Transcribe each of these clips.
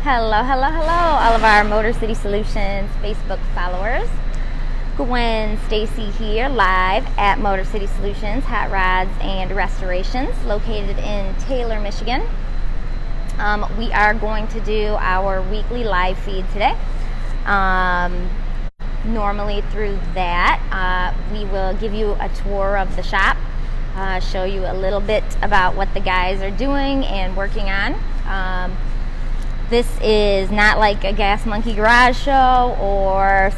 Hello, hello, hello, all of our Motor City Solutions Facebook followers. Gwen Stacy here, live at Motor City Solutions Hot Rods and Restorations, located in Taylor, Michigan. We are going to do our weekly live feed today. Normally through that, we will give you a tour of the shop, show you a little bit about what the guys are doing and working on. This is not like a Gas Monkey Garage show or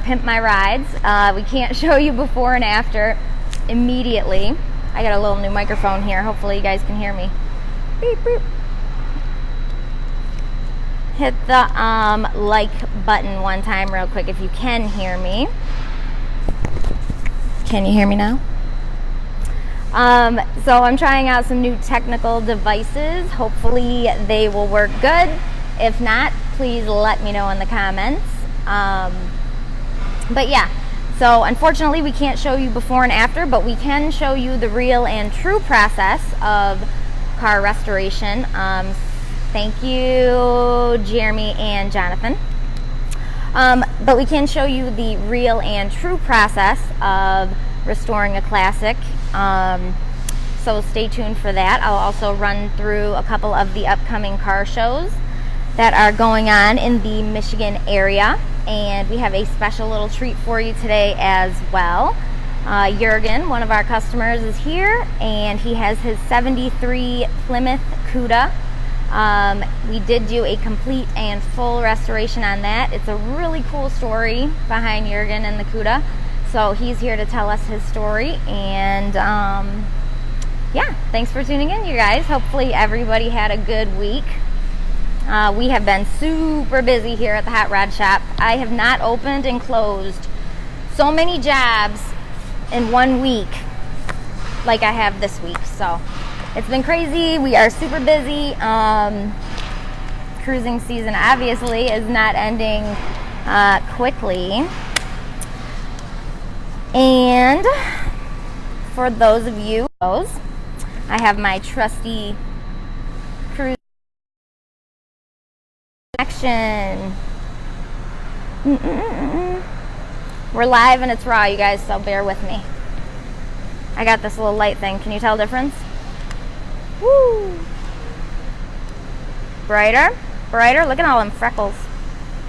Pimp My Rides. We can't show you before and after immediately. I got a little new microphone here. Hopefully you guys can hear me. Beep, beep. Hit the like button one time real quick if you can hear me. Can you hear me now? So I'm trying out some new technical devices. Hopefully they will work good. If not, please let me know in the comments. But yeah, so unfortunately we can't show you before and after, but we can show you the real and true process of car restoration. Thank you, Jeremy and Jonathan. But we can show you the real and true process of restoring a classic. So stay tuned for that. I'll also run through a couple of the upcoming car shows that are going on in the Michigan area, and we have a special little treat for you today as well. Juergen, one of our customers, is here, and he has his 73 Plymouth Cuda. We did do a complete and full restoration on that. It's a really cool story behind Juergen and the Cuda. So he's here to tell us his story, and yeah, thanks for tuning in, you guys. Hopefully everybody had a good week. We have been super busy here at the Hot Rod Shop. I have not opened and closed so many jobs in 1 week like I have this week. So it's been crazy. We are super busy. Cruising season obviously is not ending quickly. And for those of you, I have my trusty cruise action. We're live and it's raw, you guys, so bear with me. I got this little light thing. Can you tell the difference? Woo! Brighter? Brighter? Look at all them freckles.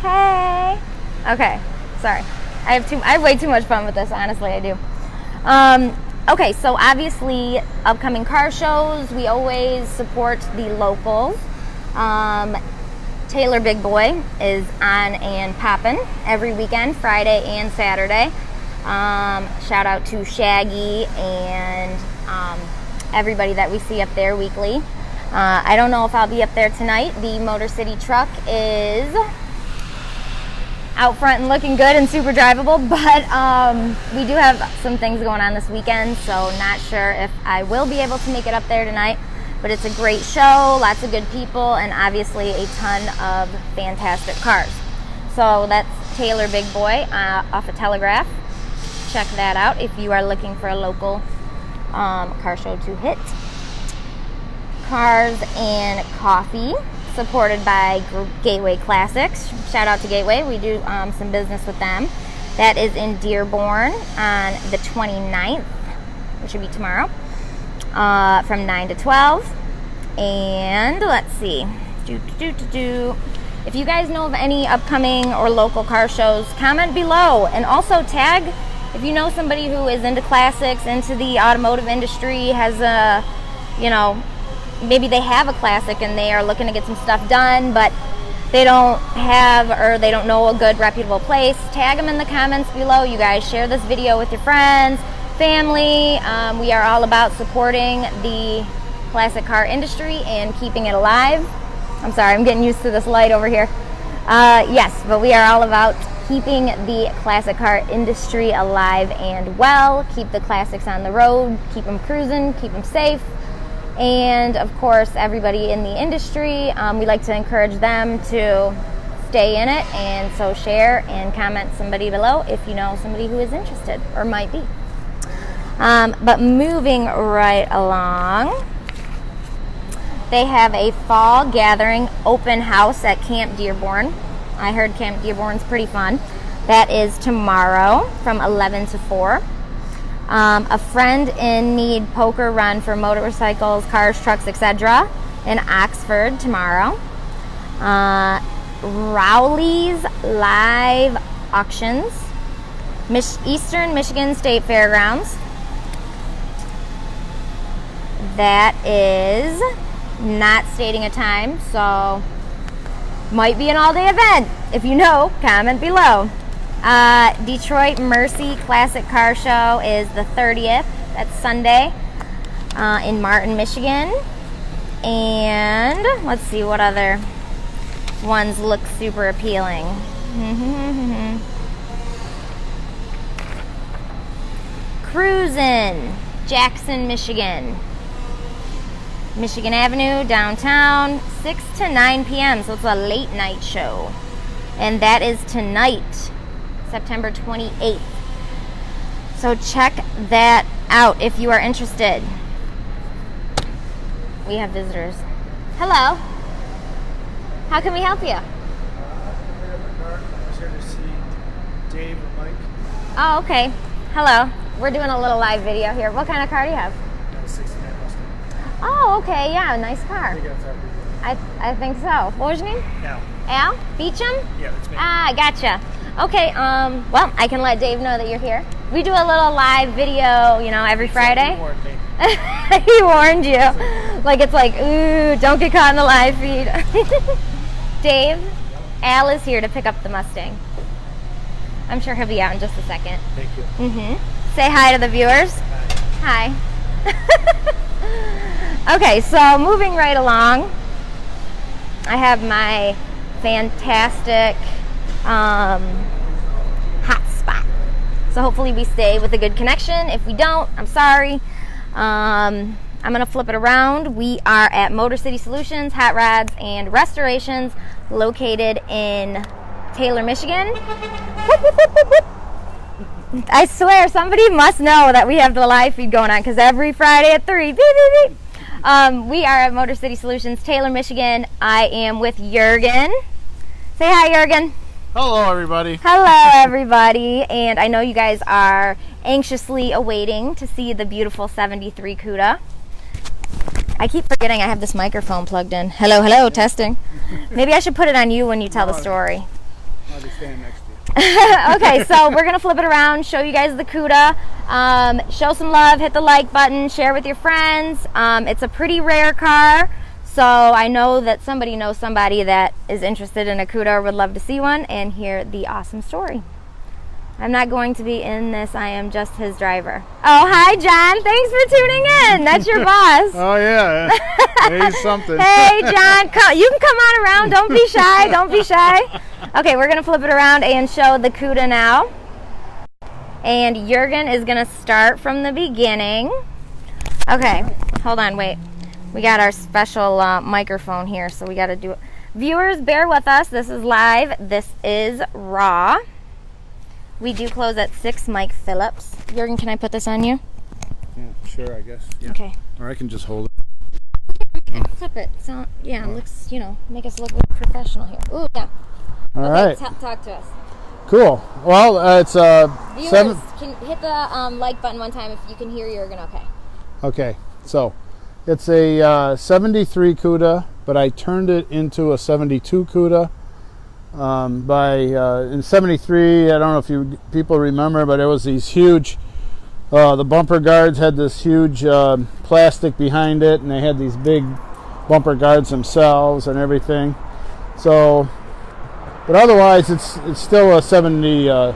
Hey! Okay, sorry. I have way too much fun with this, honestly, I do. Okay, so obviously, upcoming car shows, we always support the locals. Taylor Big Boy is on and poppin' every weekend, Friday and Saturday. Shout out to Shaggy and everybody that we see up there weekly. I don't know if I'll be up there tonight. The Motor City truck is out front and looking good and super drivable, but we do have some things going on this weekend, so not sure if I will be able to make it up there tonight. But it's a great show, lots of good people, and obviously a ton of fantastic cars. So that's Taylor Big Boy off of Telegraph. Check that out if you are looking for a local car show to hit. Cars and Coffee, supported by Gateway Classics. Shout out to Gateway. We do some business with them. That is in Dearborn on the 29th, which would be tomorrow, from 9 to 12. And let's see. If you guys know of any upcoming or local car shows, comment below. And also tag if you know somebody who is into classics, into the automotive industry, has a, maybe they have a classic and they are looking to get some stuff done, but they don't have or they don't know a good reputable place. Tag them in the comments below, you guys. Share this video with your friends, family. We are all about supporting the classic car industry and keeping it alive. I'm sorry, I'm getting used to this light over here. Yes, but we are all about keeping the classic car industry alive and well. Keep the classics on the road, keep them cruising, keep them safe. And of course, everybody in the industry, we like to encourage them to stay in it, and so share and comment somebody below if you know somebody who is interested or might be. But moving right along, they have a fall gathering open house at Camp Dearborn. I heard Camp Dearborn's pretty fun. That is tomorrow from 11 to 4. A friend in need poker run for motorcycles, cars, trucks, etc. in Oxford tomorrow. Rowley's live auctions, Eastern Michigan State Fairgrounds. That is not stating a time, so might be an all-day event. If you know, comment below. Detroit Mercy Classic Car Show is the 30th. That's Sunday in Martin, Michigan. And let's see what other ones look super appealing. Cruisin', Jackson, Michigan. Michigan Avenue, downtown, 6 to 9 p.m. So it's a late night show. And that is tonight, September 28th. So check that out if you are interested. We have visitors. Hello. How can we help you? I was here to see Dave and Mike. Oh, okay. Hello. We're doing a little live video here. What kind of car do you have? 69 Mustang. Oh, okay. Yeah, nice car. I think so. What was your name? Al. Al? Beecham? Yeah, that's me. Ah, gotcha. Okay, well, I can let Dave know that you're here. We do a little live video, you know, every Friday. He warned me. He warned you. Like, it's like, ooh, don't get caught in the live feed. Dave, Al is here to pick up the Mustang. I'm sure he'll be out in just a second. Thank you. Say hi to the viewers. Hi. Okay, so moving right along, I have my fantastic hot spot. So hopefully we stay with a good connection. If we don't, I'm sorry. I'm going to flip it around. We are at Motor City Solutions, Hot Rods and Restorations, located in Taylor, Michigan. I swear, somebody must know that we have the live feed going on, because every Friday at 3, beep, beep, beep. We are at Motor City Solutions, Taylor, Michigan. I am with Juergen. Say hi, Juergen. Hello, everybody. Hello, everybody. And I know you guys are anxiously awaiting to see the beautiful 73 Cuda. I keep forgetting I have this microphone plugged in. Hello, hello, testing. Maybe I should put it on you when you tell the story. I'll be standing next to you. Okay, so we're going to flip it around, show you guys the Cuda. Show some love, hit the like button, share with your friends. It's a pretty rare car, so I know that somebody knows somebody that is interested in a Cuda or would love to see one and hear the awesome story. I'm not going to be in this, I am just his driver. Oh, hi, John. Thanks for tuning in. That's your boss. Oh, yeah. He's something. Hey, John. You can come on around. Don't be shy. Don't be shy. Okay, we're going to flip it around and show the Cuda now. And Juergen is going to start from the beginning. Okay, hold on, wait. We got our special microphone here, so we got to do it. Viewers, bear with us. This is live. This is raw. We do close at 6, Mike Phillips. Juergen, can I put this on you? Yeah, sure, I guess. Yeah. Okay. Or I can just hold it. Okay, clip it. So, yeah, it looks, you know, make us look professional here. Ooh, yeah. All right. Talk to us. Cool. Well, it's Viewers, can hit the like button one time if you can hear Juergen okay. Okay, so it's a 73 Cuda, but I turned it into a 72 Cuda. In 73, I don't know if you people remember, but it was these huge, the bumper guards had this huge plastic behind it, and they had these big bumper guards themselves and everything. So, but otherwise it's still a 73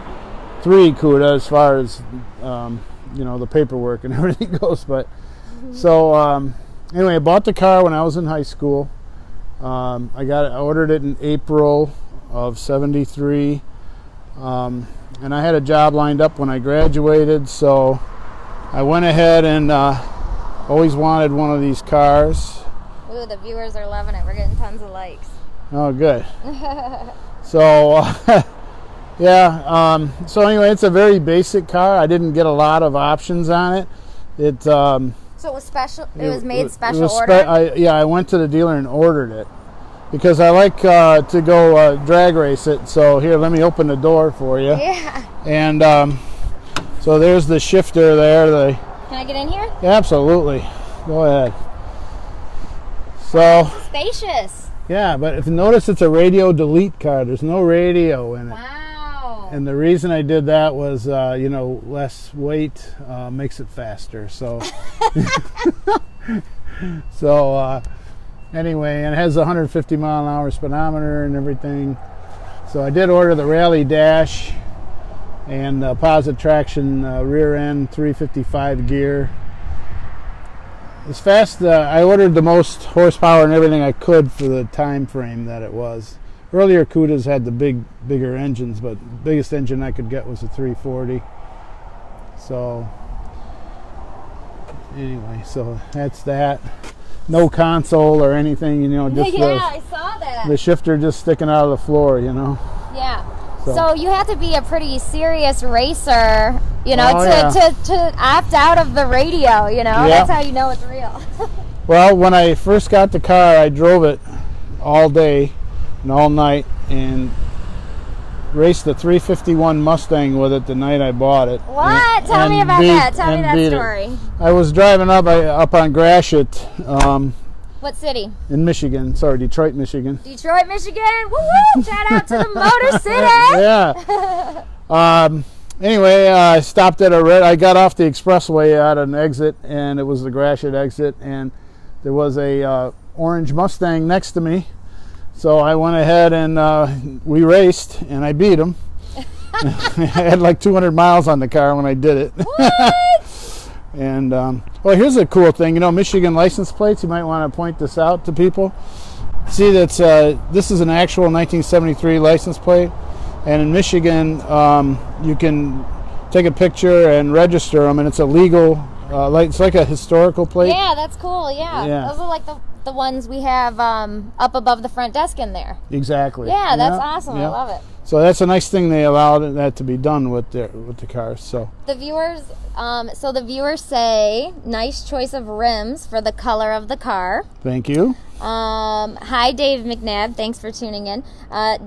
Cuda as far as you know, the paperwork and everything goes. But so anyway, I bought the car when I was in high school. I ordered it in April of 73, and I had a job lined up when I graduated, so I went ahead and always wanted one of these cars. Ooh, the viewers are loving it. We're getting tons of likes. Oh, good. So yeah, so anyway, it's a very basic car. I didn't get a lot of options on it. It's So it was special. It was made It special was order. I went to the dealer and ordered it because I like to go drag race it. So here, let me open the door for you. Yeah. And so there's the shifter there. Can I get in here? Absolutely. Go ahead. So Spacious. yeah, but if you notice, it's a radio delete car. There's no radio in it. Wow. And the reason I did that was, less weight makes it faster. So, anyway, and it has a 150 mile an hour speedometer and everything. So I did order the rally dash and positive traction rear end 355 gear. It's fast. I ordered the most horsepower and everything I could for the time frame that it was. Earlier Cudas had the bigger engines, but the biggest engine I could get was a 340. So anyway, so that's that. No console or anything, just I saw that. the shifter just sticking out of the floor, Yeah. So- So you have to be a pretty serious racer, Oh, yeah. to opt out of the radio, That's how you know it's real. Well, when I first got the car, I drove it all day and all night and raced the 351 Mustang with it the night I bought it. What? Tell me about that. Tell me that story. I was driving up on Gratiot What city? in Michigan. Sorry, Detroit, Michigan. Detroit, Michigan. Woo woo! Shout out to the Motor City. Yeah. Anyway, I stopped at I got off the expressway at an exit, and it was the Gratiot exit, and there was a orange Mustang next to me. So I went ahead and we raced, and I beat him. I had like 200 miles on the car when I did it. What? And well, here's a cool thing. Michigan license plates. You might want to point this out to people. See, this is an actual 1973 license plate, and in Michigan, you can take a picture and register them, and it's a legal. It's like a historical plate. Yeah, that's cool. Yeah. Those are like the ones we have up above the front desk in there. Exactly. Yeah, that's awesome. Yeah. I love it. So that's a nice thing they allowed that to be done with the cars. So The viewers say nice choice of rims for the color of the car. thank you. Hi Dave McNabb, thanks for tuning in.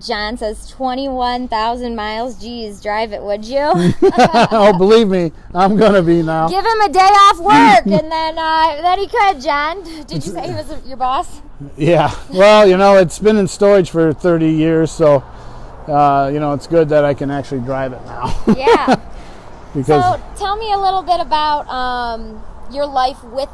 John says 21,000 miles. Geez, drive it, would you? Oh, believe me, I'm gonna be now. Give him a day off work, and then he could. John, did you say he was your boss? Yeah. Well, it's been in storage for 30 years, so it's good that I can actually drive it now. Yeah. Because So tell me a little bit about your life with.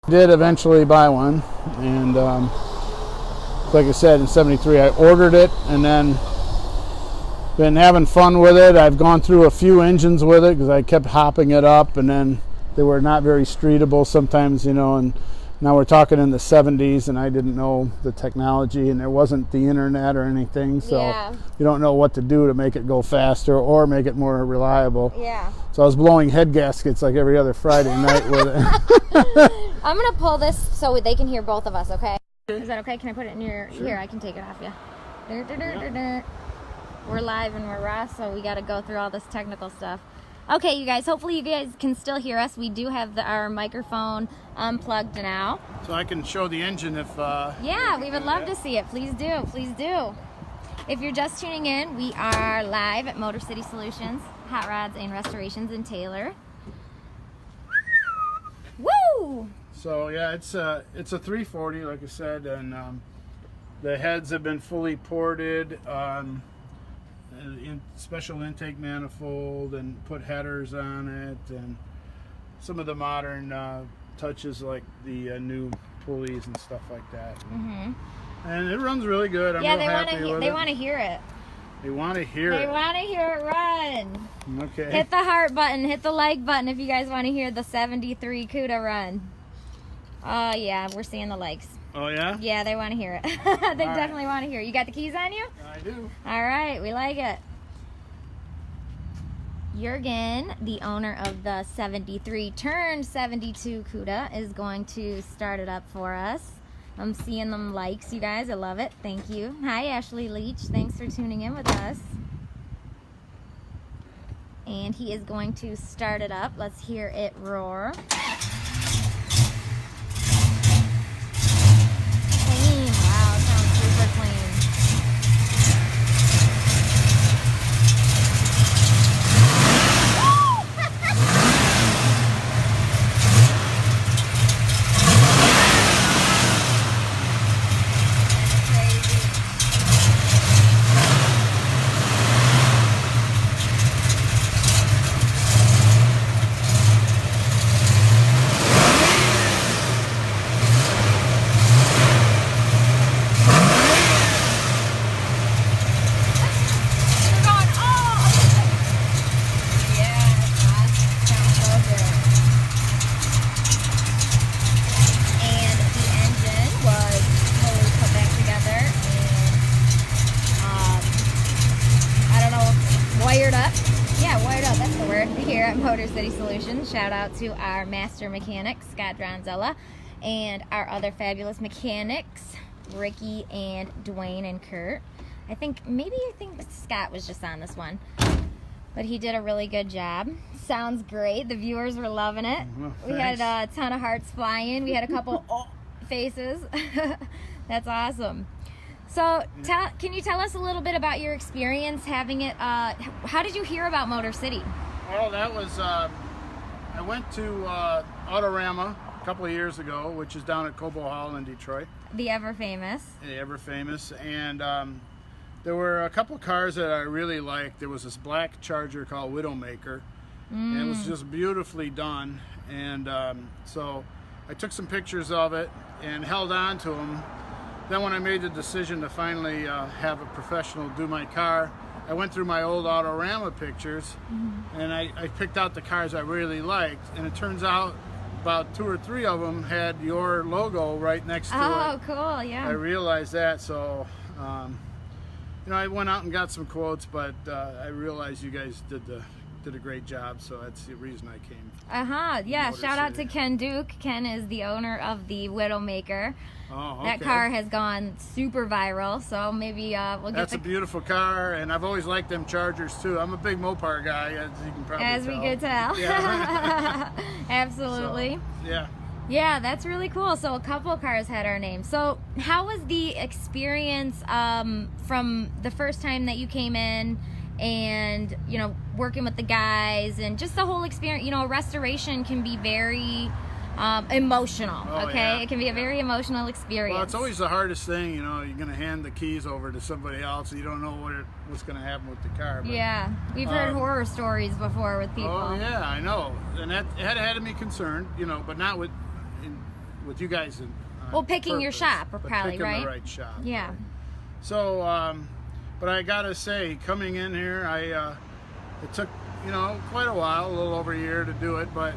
I did eventually buy one, and like I said, in '73 I ordered it, and then been having fun with it. I've gone through a few engines with it because I kept hopping it up, and then they were not very streetable sometimes, and now we're talking in the 70s, and I didn't know the technology, and there wasn't the internet or anything, so Yeah. you don't know what to do to make it go faster or make it more reliable. Yeah. So I was blowing head gaskets like every other Friday night with it. I'm gonna pull this so they can hear both of us. Okay? Is that okay? Can I put it in your? Here, I can take it off you. We're live and we're raw, so we got to go through all this technical stuff. Okay, you guys. Hopefully, you guys can still hear us. We do have our microphone unplugged now. So I can show the engine if... Yeah, we would love to see it. Please do. Please do. If you're just tuning in, we are live at Motor City Solutions, Hot Rods and Restorations in Taylor. Woo! So yeah, it's a 340, like I said, and the heads have been fully ported, special intake manifold, and put headers on it, and some of the modern touches like the new pulleys and stuff like that. Mm-hmm. And it runs really good. I'm Yeah, real happy with it. they want to hear it. They want to hear They it. want to hear it run. Okay. Hit the heart button, hit the like button if you guys want to hear the 73 Cuda run. Oh yeah, we're seeing the likes. Oh yeah? Yeah, they want to hear it. They definitely want to hear it. You got the keys on you? I do. All right, we like it. Juergen, the owner of the 73 turned 72 Cuda, is going to start it up for us. I'm seeing them likes, you guys. I love it. Thank you. Hi, Ashley Leach. Thanks for tuning in with us. And he is going to start it up. Let's hear it roar. Clean. Wow, it sounds super clean. Here at Motor City Solutions. Shout out to our master mechanic, Scott Dronzella, and our other fabulous mechanics, Ricky and Dwayne and Kurt. I think Scott was just on this one, but he did a really good job. Sounds great. The viewers were loving it. Well, we had a ton of hearts flying. We had a couple faces. That's awesome. So, can you tell us a little bit about your experience having it? How did you hear about Motor City? Well, that was, I went to Autorama a couple of years ago, which is down at Cobo Hall in Detroit. The ever famous. The ever famous. And there were a couple cars that I really liked. There was this black Charger called Widowmaker. And it was just beautifully done. And so I took some pictures of it and held on to them. Then when I made the decision to finally have a professional do my car, I went through my old Autorama pictures, and I picked out the cars I really liked, and it turns out about 2 or 3 of them had your logo right next to it. Oh, cool, yeah. I realized that, so I went out and got some quotes, but I realized you guys did a great job, so that's the reason I came. Yeah, Motor shout out to City. Ken Duke. Ken is the owner of the Widowmaker. Oh, okay. That car has gone super viral, so maybe we'll get That's a beautiful car, and I've always liked them Chargers too. I'm a big Mopar guy, as you can probably as tell. we could tell. Yeah. Absolutely. So, yeah. Yeah, that's really cool. So a couple of cars had our name. So how was the experience from the first time that you came in and, working with the guys and just the whole experience? Restoration can be very emotional, okay? Yeah. It can be a very emotional experience. Well, it's always the hardest thing, you're going to hand the keys over to somebody else, and you don't know what's going to happen with the car. But, yeah, we've heard horror stories before with people. Oh, yeah, I know. And that had me concerned, but not with you guys. Picking your shop, but probably, picking right? the right shop. Yeah. So, but I got to say, coming in here, it took, quite a while, a little over a year to do it, but,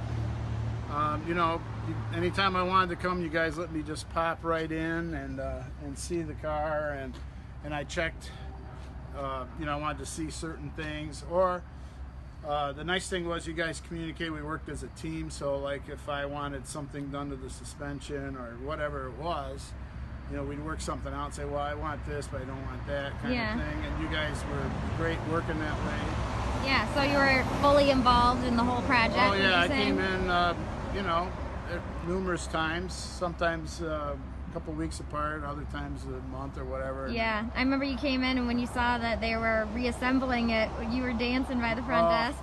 anytime I wanted to come, you guys let me just pop right in and see the car, and I checked, I wanted to see certain things, or the nice thing was you guys communicate, we worked as a team, so like if I wanted something done to the suspension or whatever it was, we'd work something out and say, well, I want this, but I don't want that kind of thing, and you guys were great working that way. Yeah, so you were fully involved in the whole project. Oh yeah, I came in, numerous times, sometimes a couple weeks apart, other times a month or whatever. Yeah, I remember you came in and when you saw that they were reassembling it, you were dancing by the front desk.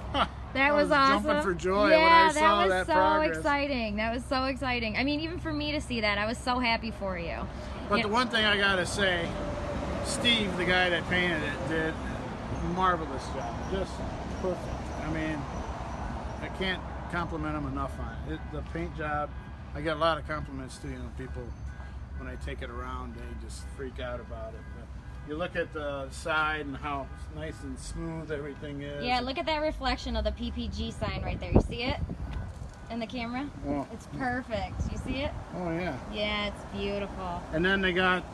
That was awesome. Jumping for joy yeah, when I saw that was so progress. exciting. That was so exciting. I mean, even for me to see that, I was so happy for you. But the one thing I gotta say, Steve, the guy that painted it, did a marvelous job. Just perfect. I mean, I can't compliment him enough on it. The paint job, I get a lot of compliments too, people when I take it around, they just freak out about it. you look at the side and how nice and smooth everything is. Yeah, look at that reflection of the PPG sign right there. You see it in the camera? Oh. It's perfect. You see it? Oh yeah. Yeah, it's beautiful. And then they got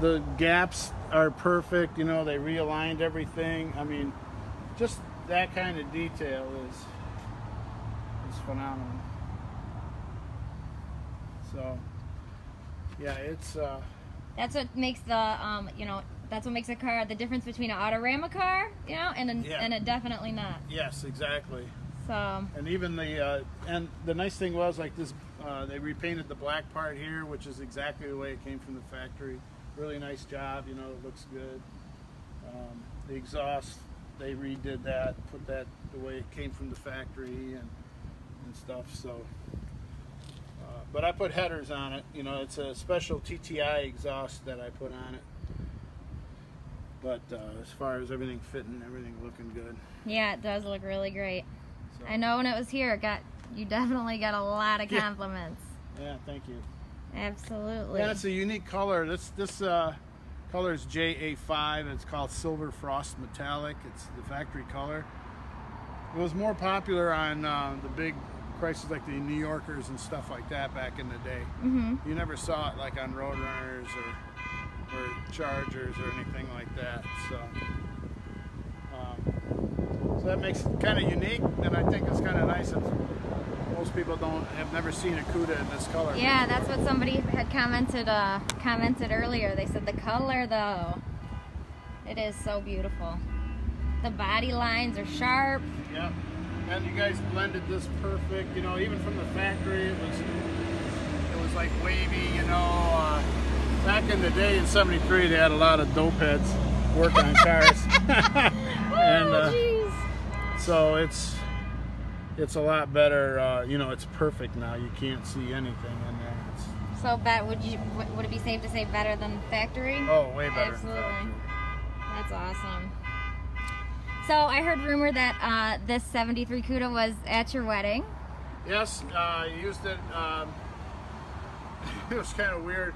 the gaps are perfect. You know, they realigned everything. I mean, just that kind of detail is phenomenal. So yeah, it's that's what makes the that's what makes a car the difference between an Autorama car, and a definitely not. Yes, exactly. So and even the nice thing was, like this, they repainted the black part here, which is exactly the way it came from the factory. Really nice job. You know, it looks good. The exhaust, they redid that, put that the way it came from the factory and stuff. So. But I put headers on it. You know, it's a special TTI exhaust that I put on it. But as far as everything fitting, everything looking good. yeah, it does look really great. So, I know when it was here, you definitely got a lot of compliments. Yeah, thank you. Absolutely. Yeah, it's a unique color. This color is JA5. It's called Silver Frost Metallic. It's the factory color. It was more popular on the big prices like the New Yorkers and stuff like that back in the day. Mm-hmm. You never saw it like on Roadrunners or Chargers or anything like that. So that makes it kind of unique, and I think it's kind of nice if most people have never seen a Cuda in this color. Yeah, that's what somebody had commented earlier. They said the color, though, it is so beautiful. The body lines are sharp. Yep. And you guys blended this perfect. You know, even from the factory, it was like wavy. You know, back in the day in '73, they had a lot of dope heads working on cars. And so it's a lot better. You know, it's perfect now. You can't see anything in there. So, would it be safe to say better than factory? Oh, way better. Absolutely. Than That's awesome. So I heard rumor that this '73 Cuda was at your wedding. Yes, I used it. It was kind of weird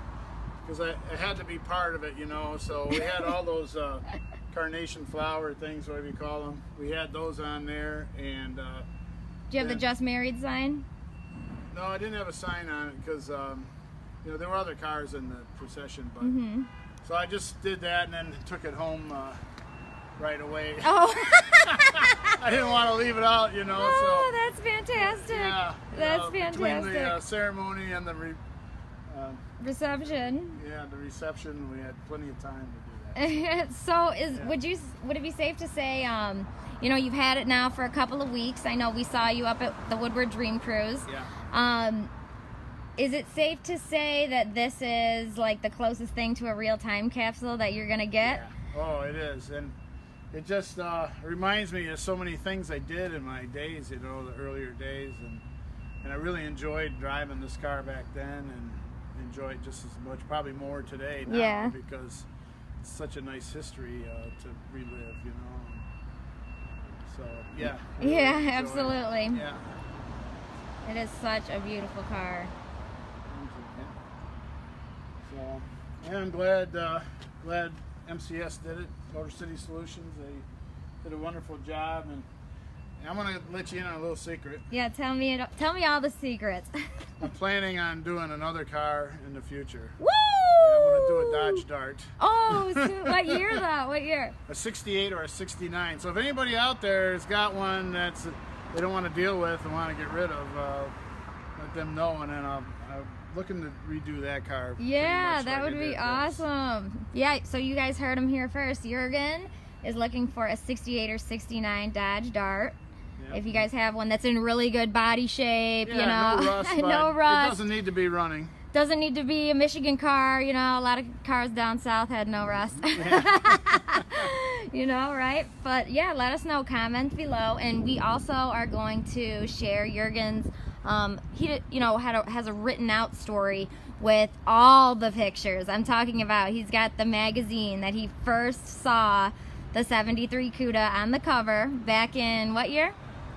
because I had to be part of it, you know. So we had all those carnation flower things, whatever you call them. We had those on there, and. Do you have the Just Married sign? No, I didn't have a sign on it because you know, there were other cars in the procession, but so I just did that and then took it home right away. Oh. I didn't want to leave it out, you know. Oh, so that's fantastic. yeah, That's fantastic. Between the ceremony and the reception. Yeah, the reception, we had plenty of time to do that. So would it be safe to say, you know, you've had it now for a couple of weeks. I know we saw you up at the Woodward Dream Cruise. Yeah. Is it safe to say that this is like the closest thing to a real time capsule that you're gonna get? Yeah. Oh, it is, and it just reminds me of so many things I did in my days, you know, the earlier days, and I really enjoyed driving this car back then, and enjoy it just as much, probably more today now, because it's such a nice history to relive, you know. So yeah. Really Absolutely. Yeah. It is such a beautiful car. So yeah, I'm glad MCS did it. Motor City Solutions, they did a wonderful job, and I'm gonna let you in on a little secret. Yeah, tell me all the secrets. I'm planning on doing another car in the future. Woo! Yeah, I want to do a Dodge Dart. Oh, what year though? What year? A 68 or a 69. So if anybody out there has got one that's they don't want to deal with and want to get rid of, let them know, and then I'm looking to redo that car. Yeah, that would be awesome. Yeah, so you guys heard him here first. Juergen is looking for a 68 or 69 Dodge Dart. Yep. If you guys have one that's in really good body shape, you know, no rust, no rust. It doesn't need to be running. Doesn't need to be a Michigan car, you know, a lot of cars down south had no rust. You know, right? But yeah, let us know, comment below, and we also are going to share Juergen's he, you know, has a written out story with all the pictures. I'm talking about, he's got the magazine that he first saw the '73 Cuda on the cover back in what year?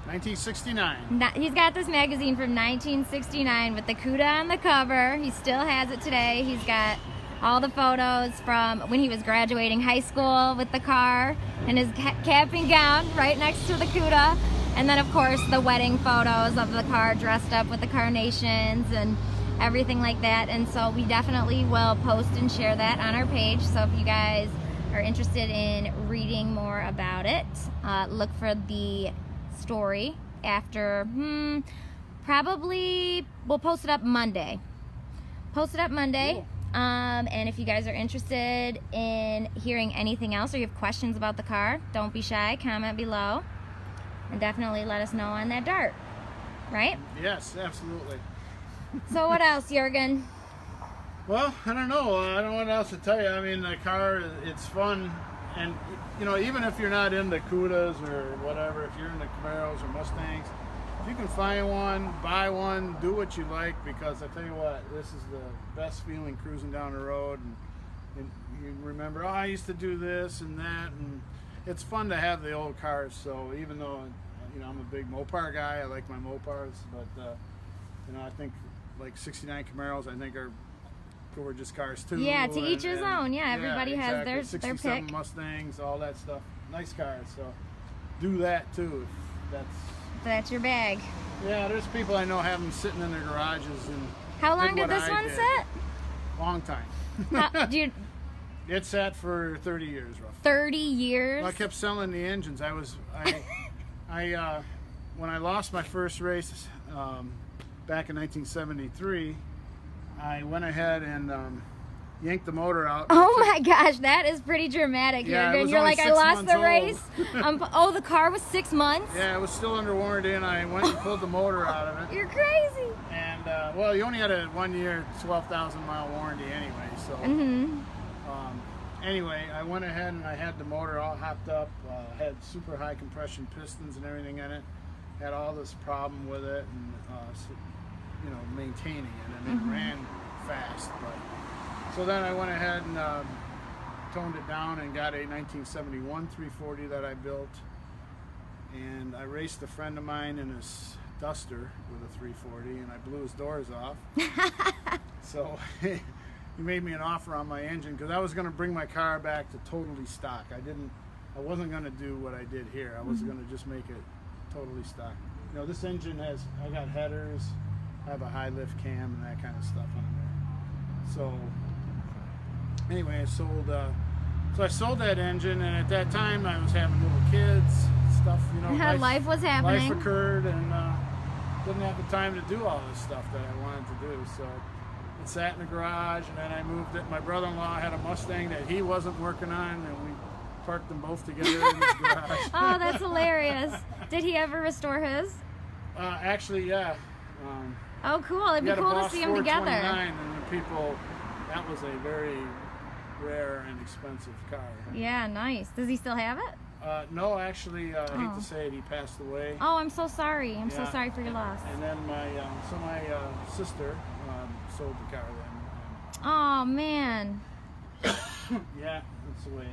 1969. He's got this magazine from 1969 with the Cuda on the cover. He still has it today. He's got all the photos from when he was graduating high school with the car and his cap and gown right next to the Cuda. And then, of course, the wedding photos of the car dressed up with the carnations and everything like that. And so we definitely will post and share that on our page. So if you guys are interested in reading more about it, look for the story after, probably, we'll post it up Monday. Cool. And if you guys are interested in hearing anything else or you have questions about the car, don't be shy, comment below. And definitely let us know on that dart, right? Yes, absolutely. So what else, Juergen? Well, I don't know. I don't know what else to tell you. I mean, the car, it's fun. And, you know, even if you're not into Cudas or whatever, if you're into Camaros or Mustangs, if you can find one, buy one, do what you like, because I tell you what, this is the best feeling cruising down the road. And you remember, oh, I used to do this and that. And it's fun to have the old cars. So even though, you know, I'm a big Mopar guy, I like my Mopars, but, you know, I think like 69 Camaros, I think are gorgeous cars too. Yeah, to each his own. Yeah, everybody has their 67 pick. Mustangs, all that stuff. Nice cars. So do that too. If that's your bag. Yeah, there's people I know have them sitting in their garages. And how long did this one sit? Long time. It sat for 30 years, roughly. 30 years. Well, I kept selling the engines. When I lost my first race back in 1973, I went ahead and yanked the motor out. Oh my gosh, that is pretty dramatic, yeah, Juergen. You're like, I lost the race. Oh, the car was 6 months? Yeah, it was still under warranty, and I went and pulled the motor out of it. You're crazy. And, well, you only had a 1 year, 12,000 mile warranty anyway, so. Anyway, I went ahead and I had the motor all hopped up, had super high compression pistons and everything in it, had all this problem with it, and, you know, maintaining it, and it ran fast, but. So then I went ahead and toned it down and got a 1971 340 that I built, and I raced a friend of mine in his Duster with a 340, and I blew his doors off. So he made me an offer on my engine because I was going to bring my car back to totally stock. I wasn't going to do what I did here. I was going to just make it totally stock. You know, this engine I got headers, I have a high lift cam and that kind of stuff on there. So anyway, I sold that engine, and at that time I was having little kids, stuff, you know. Life was happening. Life occurred, and didn't have the time to do all this stuff that I wanted to do. So it sat in the garage, and then I moved it. My brother-in-law had a Mustang that he wasn't working on, and we parked them both together in his garage. Oh, that's hilarious. Did he ever restore his? Actually, yeah. Oh, cool. It'd be cool to see them together. And the people, that was a very rare and expensive car. Yeah, nice. Does he still have it? No, actually, I hate to say it, he passed away. Oh, I'm so sorry. I'm so sorry for your loss. And then my sister sold the car then. Oh, man. Yeah, that's the way.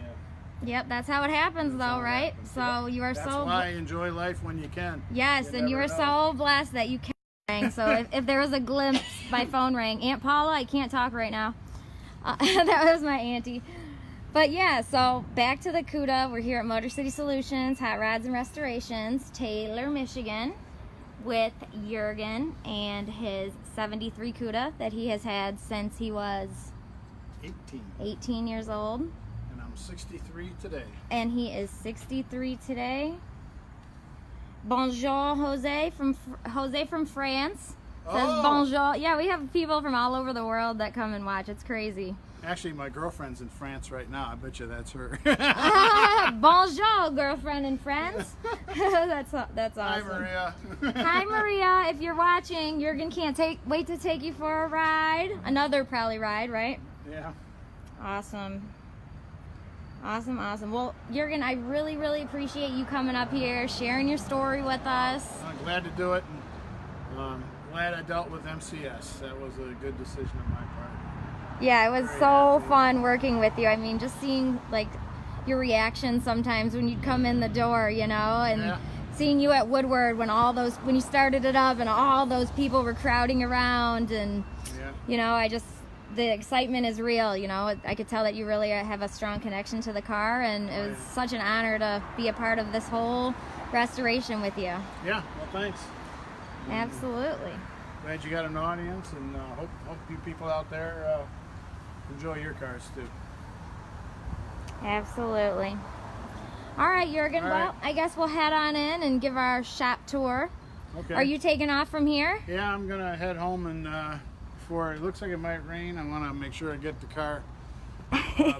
Yep, that's how it happens, though, right? Happens. So you are that's so. Why I enjoy life when you can. Yes, and you are so blessed that you can. So if there was a glimpse, my phone rang. Aunt Paula, I can't talk right now. That was my auntie. But yeah, so back to the Cuda. We're here at Motor City Solutions, Hot Rods and Restorations, Taylor, Michigan, with Juergen and his 73 Cuda that he has had since he was 18 years old. And I'm 63 today. And he is 63 today. Bonjour, Jose from France. Says bonjour. Yeah, we have people from all over the world that come and watch. It's crazy. Actually, my girlfriend's in France right now. I bet you that's her. Bonjour, girlfriend in France. That's awesome. Hi, Maria. Hi, Maria. If you're watching, Juergen can't wait to take you for a ride. Another probably ride, right? Yeah. Awesome. Awesome. Well, Juergen, I really, really appreciate you coming up here, sharing your story with us. I'm glad to do it. And, glad I dealt with MCS. That was a good decision on my part. Yeah, it was so fun working with you. I mean, just seeing like your reaction sometimes when you'd come in the door, you know, and seeing you at Woodward when when you started it up and all those people were crowding around, and you know, the excitement is real, you know. I could tell that you really have a strong connection to the car, and it was such an honor to be a part of this whole restoration with you. Yeah, well, thanks. Absolutely. Glad you got an audience, and hope you people out there enjoy your cars too. Absolutely. All right, Juergen. All well, right. I guess we'll head on in and give our shop tour. Okay. Are you taking off from here? Yeah, I'm gonna head home, and before it looks like it might rain, I want to make sure I get the car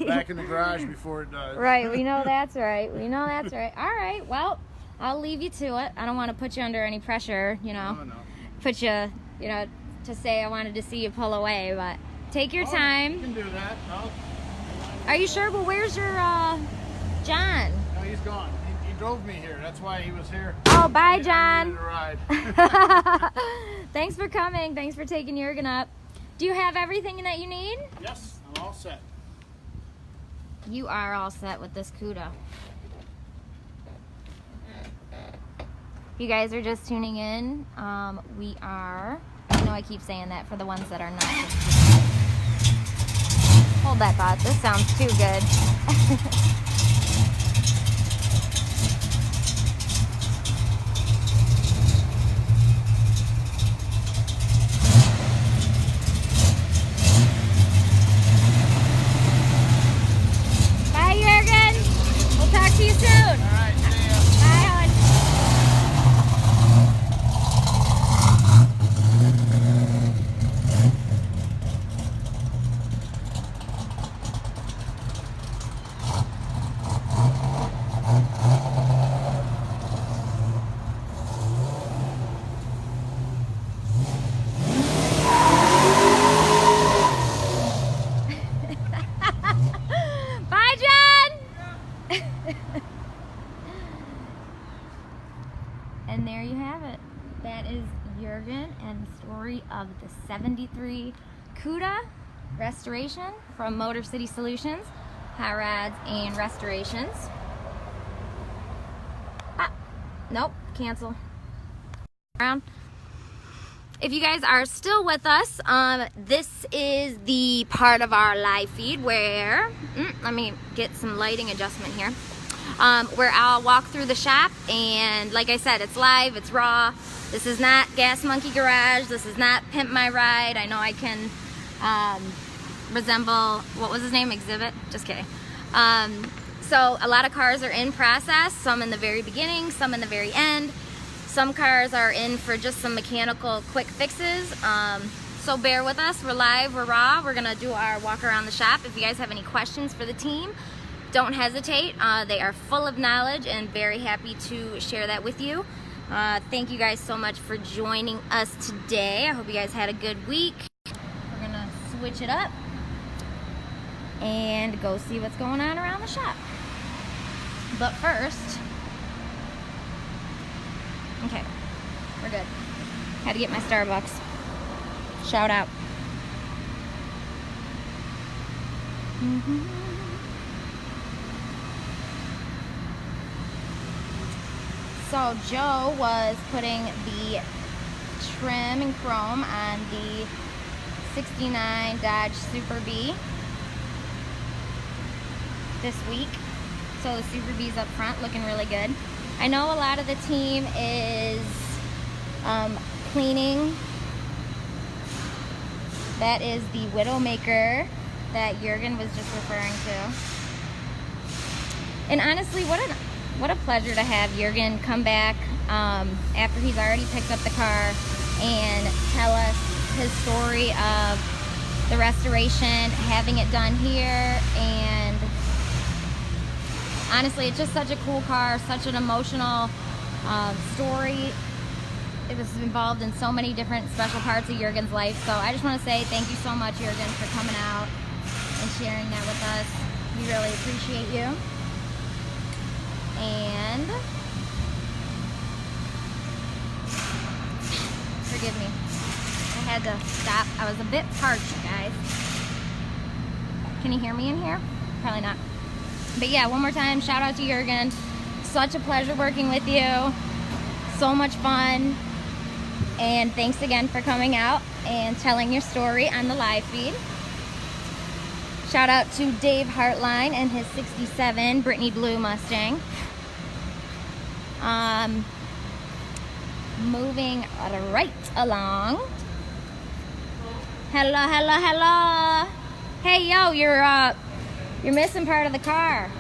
back in the garage before it does. Right, we know that's right. We know that's right. All right, well, I'll leave you to it. I don't want to put you under any pressure, you know. No. Put you, you know, to say I wanted to see you pull away, but take your time. You can do that. No, Are you sure? Well, where's your John? no, he's gone. He drove me here. That's why he was here. Oh, bye, I John. needed a ride. Thanks for coming. Thanks for taking Juergen up. Do you have everything that you need? Yes, I'm all set. You are all set with this Cuda. If you guys are just tuning in, we are, I know I keep saying that for the ones that are not. Hold that thought. This sounds too good. Bye, Juergen. We'll talk to you soon. All right, see ya. Bye, hon. Bye, John. And there you have it. That is Juergen and the story of the 73 Cuda Restoration from Motor City Solutions, Hot Rods and Restorations. Nope, cancel. Around. If you guys are still with us, this is the part of our live feed where, let me get some lighting adjustment here, where I'll walk through the shop, and like I said, it's live, it's raw. This is not Gas Monkey Garage, this is not Pimp My Ride. I know I can resemble, what was his name, Exhibit? Just kidding. So a lot of cars are in process, some in the very beginning, some in the very end. Some cars are in for just some mechanical quick fixes. So bear with us, we're live, we're raw. We're gonna do our walk around the shop. If you guys have any questions for the team, don't hesitate. They are full of knowledge and very happy to share that with you. Thank you guys so much for joining us today. I hope you guys had a good week. We're gonna switch it up and go see what's going on around the shop. But first, okay, we're good. Had to get my Starbucks. Shout out. So Joe was putting the trim and chrome on the 69 Dodge Super B this week. So the Super B's up front looking really good. I know a lot of the team is cleaning. That is the Widowmaker that Juergen was just referring to. And honestly, what a pleasure to have Juergen come back after he's already picked up the car and tell us his story of the restoration, having it done here, and honestly, it's just such a cool car, such an emotional story. It was involved in so many different special parts of Juergen's life. So I just want to say thank you so much, Juergen, for coming out and sharing that with us. We really appreciate you. And forgive me, I had to stop. I was a bit parched, guys. Can you hear me in here? Probably not. But yeah, one more time, shout out to Juergen. Such a pleasure working with you. So much fun. And thanks again for coming out and telling your story on the live feed. Shout out to Dave Hartline and his 67 Brittany Blue Mustang. Moving right along. Hello. Hey, yo, you're missing part of the car.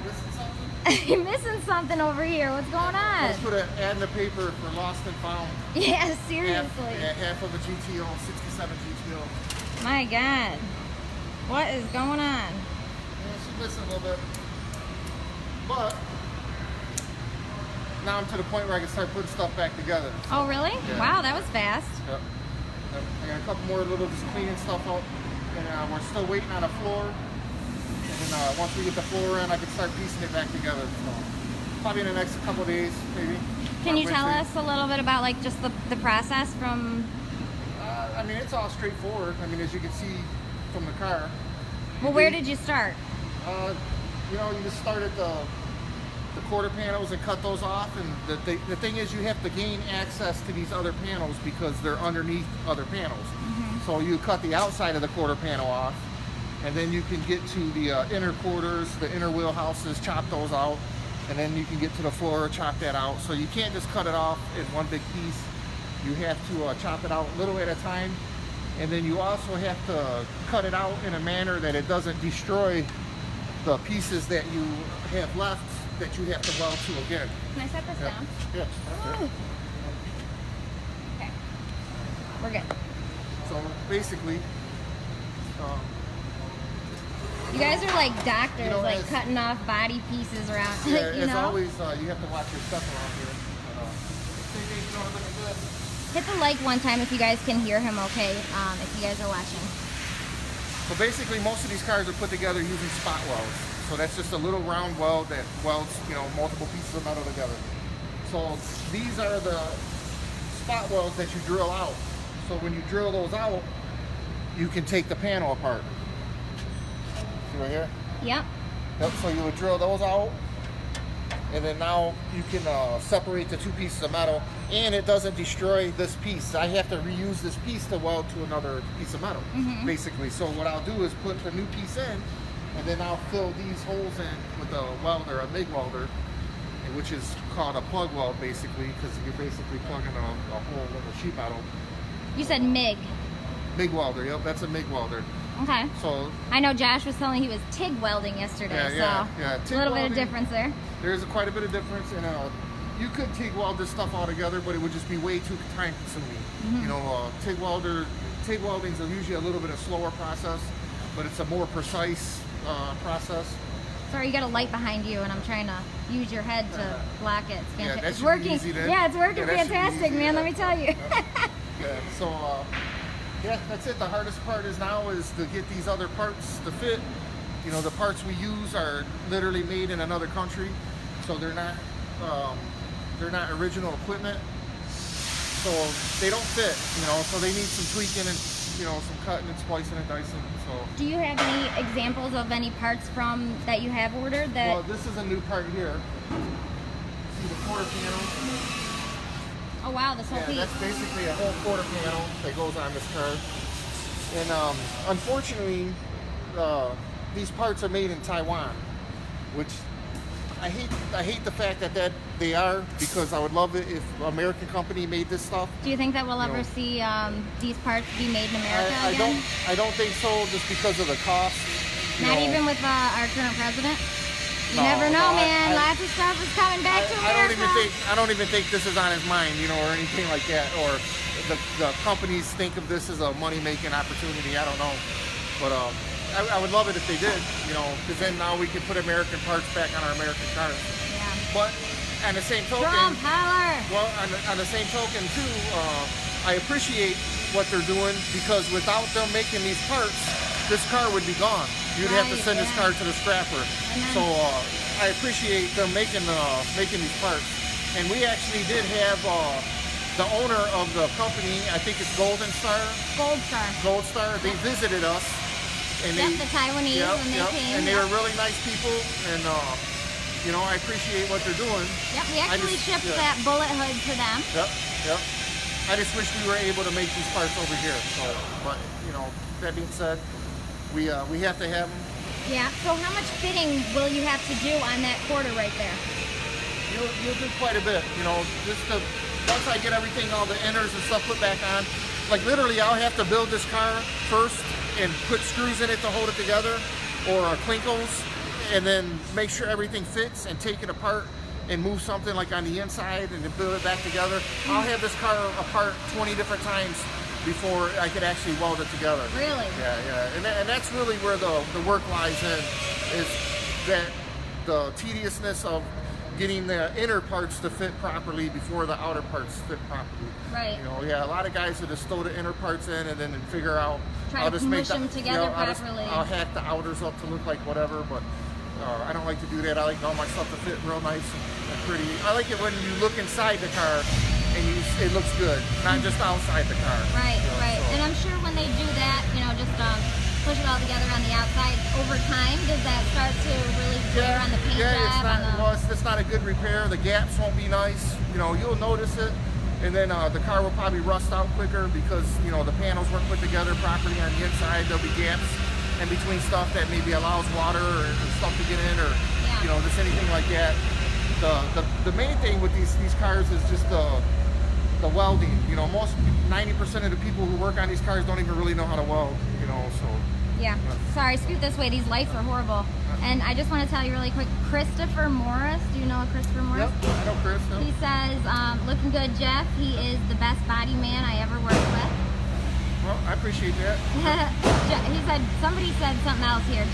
You're missing something over here. What's going on? Let's put an ad in the paper for Lost and Found. Yeah, seriously. Half of a GTO, 67 GTO. My God. What is going on? Yeah, she's missing a little bit. But now I'm to the point where I can start putting stuff back together. Oh, really? Yeah. Wow, that was fast. Yep. I got a couple more little just cleaning stuff out. And we're still waiting on a floor. And then once we get the floor in, I can start piecing it back together. So probably in the next couple of days, maybe. Can you tell us a little bit about like just the process from? I mean, it's all straightforward. I mean, as you can see from the car. Well, where did you start? You know, you just start at the quarter panels and cut those off. And the thing is, you have to gain access to these other panels because they're underneath other panels. So you cut the outside of the quarter panel off, and then you can get to the inner quarters, the inner wheelhouses, chop those out, and then you can get to the floor, chop that out. So you can't just cut it off in one big piece. You have to chop it out little at a time, and then you also have to cut it out in a manner that it doesn't destroy the pieces that you have left that you have to weld to again. Can I set this down? Yeah. Okay. We're good. So basically, You guys are like doctors, You know, like as- cutting off body pieces around. yeah, you as know? always, you have to watch your stuff around here. You know, looking good. Hit the like one time if you guys can hear him okay, if you guys are watching. So basically, most of these cars are put together using spot welds. So that's just a little round weld that welds, you know, multiple pieces of metal together. So these are the spot welds that you drill out. So when you drill those out, you can take the panel apart. See right here? Yep. Yep, so you would drill those out, and then now you can separate the two pieces of metal, and it doesn't destroy this piece. I have to reuse this piece to weld to another piece of metal, basically. So what I'll do is put the new piece in, and then I'll fill these holes in with a welder, a MIG welder, which is called a plug weld, basically, because you're basically plugging a hole with a sheet metal. You said MIG. MIG welder, yep, that's a MIG welder. Okay. So I know Josh was telling he was TIG welding yesterday, yeah. so a little bit of difference there. There's quite a bit of difference, and you could TIG weld this stuff all together, but it would just be way too time consuming. You know, TIG welding is usually a little bit of slower process, but it's a more precise process. Sorry, you got a light behind you, and I'm trying to use your head to block it. It's Yeah, that it's should be working. easy then. Yeah, it's working Yeah, that should be fantastic, easy, man. yeah. Let me tell you. Yeah, so yeah, that's it. The hardest part is now is to get these other parts to fit. You know, the parts we use are literally made in another country, so they're not original equipment. So they don't fit, you know, so they need some tweaking and, you know, some cutting and splicing and dicing. So Do you have any examples of any parts from that you have ordered that? well, this is a new part here. See the quarter panel? Oh wow, this whole Yeah, piece. that's basically a whole quarter panel that goes on this car. And unfortunately, these parts are made in Taiwan, which I hate the fact that they are, because I would love it if an American company made this stuff. Do you think that we'll You ever know, see these parts be made in America I again? don't think so, just because of the cost. you Not know. even with our current president. You No, never know, no, man. I- Lots of stuff is coming back to I America. don't even think this is on his mind, you know, or anything like that, or the companies think of this as a money-making opportunity. I don't know, but I would love it if they did, you know, because then now we can put American parts back on our American cars. Yeah. But on the same token, Trump, holler. well, on the same token too, I appreciate what they're doing, because without them making these parts, this car would be gone. You'd have to Right, send this yeah. car to the scrapper. Amen. So I appreciate them making these parts. And we actually did have the owner of the company, I think it's Golden Star, Gold Star. Gold Star. They visited us, and Yep, the Taiwanese when they came. and they Yep. were really nice people, and you know, I appreciate what they're doing. Yep, we actually just- shipped yeah. that bullet hood to them. Yep. I just wish we were able to make these parts over here. So, but you know, that being said, we have to have them. Yeah. So how much fitting will you have to do on that quarter right there? You'll do quite a bit, you know, once I get everything, all the inners and stuff put back on, like literally I'll have to build this car first and put screws in it to hold it together, or clinkles, and then make sure everything fits and take it apart and move something like on the inside and then build it back together. I'll have this car apart 20 different times before I could actually weld it together. Really? Yeah. And that's really where the work lies in, is that the tediousness of getting the inner parts to fit properly before the outer parts fit properly. Right. You know, yeah, a lot of guys will just throw the inner parts in and then figure out Try to mush them together properly. I'll hack the outers up to look like whatever, but I don't like to do that. I like all my stuff to fit real nice and pretty. I like it when you look inside the car and it looks good, not just outside the car. Right, you know, right. so. And I'm sure when they do that, you know, just push it all together on the outside, over time, does that start to really wear on the paint job? It's not a good repair. The gaps won't be nice. You know, you'll notice it. And then the car will probably rust out quicker because, you know, the panels weren't put together properly on the inside. There'll be gaps in between stuff that maybe allows water or stuff to get in, or, you know, just anything like that. The main thing with these cars is just the welding. You know, 90% of the people who work on these cars don't even really know how to weld, you know, so. Yeah. Sorry, scoot this way. These lights are horrible. And I just want to tell you really quick, Christopher Morris. Do you know Christopher Morris? Yep, I know Chris. Yep. He says, looking good, Jeff. He is the best body man I ever worked with. Well, I appreciate that. He said, somebody said something else here.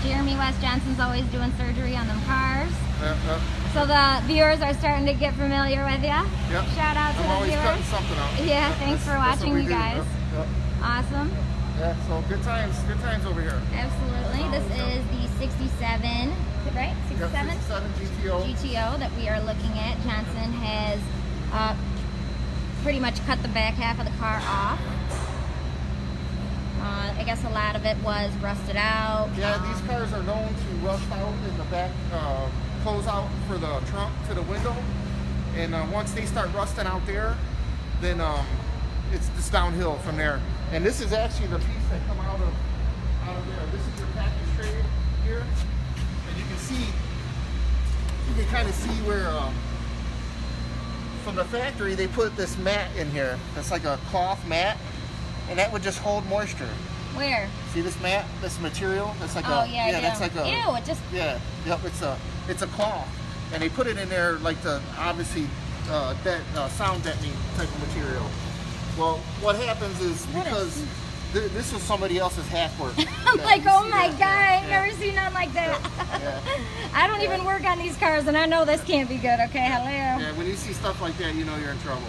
Jeremy West Johnson's always doing surgery on them cars. So the viewers are starting to get familiar with you. Yep. Shout out to I'm the always viewers. cutting something out. Yeah, thanks for watching, you guys. Yep. Awesome. Yeah, so good times over here. Absolutely. This is the 67, right? 67? Yep, 67 GTO. GTO that we are looking at. Johnson has pretty much cut the back half of the car off. I guess a lot of it was rusted out. Yeah, these cars are known to rust out in the back, close out for the trunk to the window. And once they start rusting out there, then it's just downhill from there. And this is actually the piece that come out of there. This is your package tray here. And you can kind of see where from the factory they put this mat in here. That's like a cloth mat, and that would just hold moisture. Where? See this mat, this material? That's like that's like a ew, it just it's a cloth. And they put it in there like to obviously sound deadening type of material. Well, what happens is because this was somebody else's hack work. I'm like, oh my God, I've never seen nothing like that. I don't even work on these cars, and I know this can't be good, okay? Hello. Yeah, when you see stuff like that, you know you're in trouble.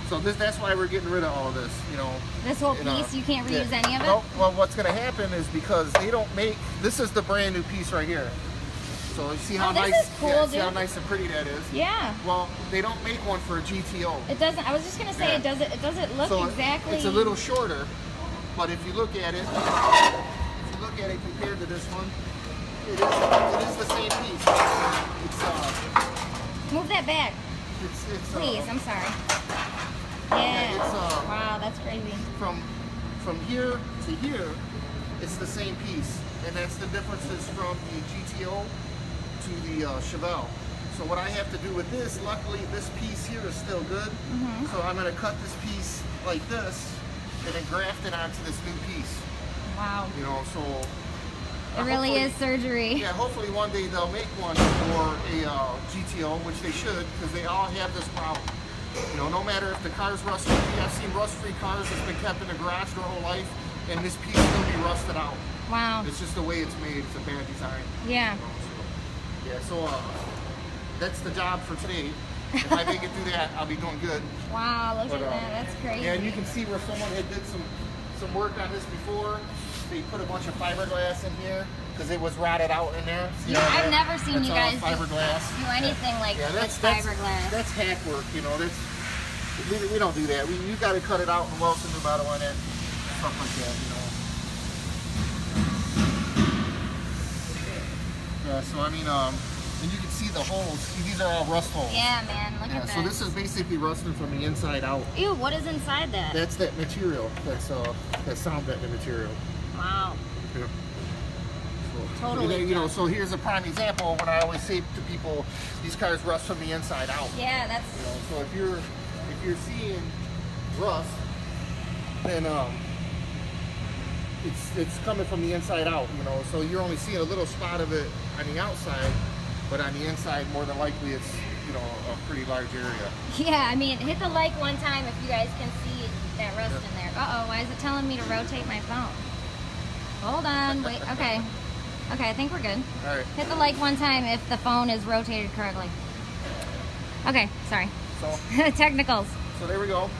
So that's why we're getting rid of all of this, you know. This whole piece, you can't reuse any of it? No, well, what's going to happen is because they don't make, this is the brand new piece right here. So you see how nice, see how nice and pretty that is? Yeah. Well, they don't make one for a GTO. It doesn't. I was just gonna say it doesn't look so exactly. It's a little shorter, but if you look at it, compared to this one, it is the same piece. It's move that back. It's please. I'm sorry. Yeah. Wow, that's crazy. From here to here, it's the same piece, and that's the differences from the GTO to the Chevelle. So what I have to do with this, luckily this piece here is still good. So I'm going to cut this piece like this and then graft it onto this new piece. Wow. You know, so it really is surgery. Yeah, hopefully one day they'll make one for a GTO, which they should, because they all have this problem. You know, no matter if the car's rust-free, I've seen rust-free cars that's been kept in the garage their whole life, and this piece will be rusted out. Wow. It's just the way it's made. It's a bad design. Yeah. You know, so that's the job for today. If I make it through that, I'll be doing good. Wow, look at that. That's crazy. Yeah, and you can see where someone had did some work on this before. They put a bunch of fiberglass in here because it was rotted out in there. See I've never seen you guys do anything like with fiberglass. That's hack work, you know. We don't do that. You got to cut it out and weld some new metal in it, stuff like that, you know. Yeah, so I mean, and you can see the holes. See, these are all rust holes. Yeah, man, look at that. So this is basically rusting from the inside out. Ew, what is inside that? That's that material. That's that sound deadening material. Wow. Yeah. Totally. You know, so here's a prime example when I always say to people, these cars rust from the inside out. Yeah, that's. You know, so if you're seeing rust, then it's coming from the inside out. You know, so you're only seeing a little spot of it on the outside, but on the inside, more than likely, it's a pretty large area. Yeah, I mean, hit the like one time if you guys can see that rust in there. Uh-oh, why is it telling me to rotate my phone? Hold on, wait, okay. Okay, I think we're good. All right. Hit the like one time if the phone is rotated correctly. Okay, sorry. So Technicals. So there we go.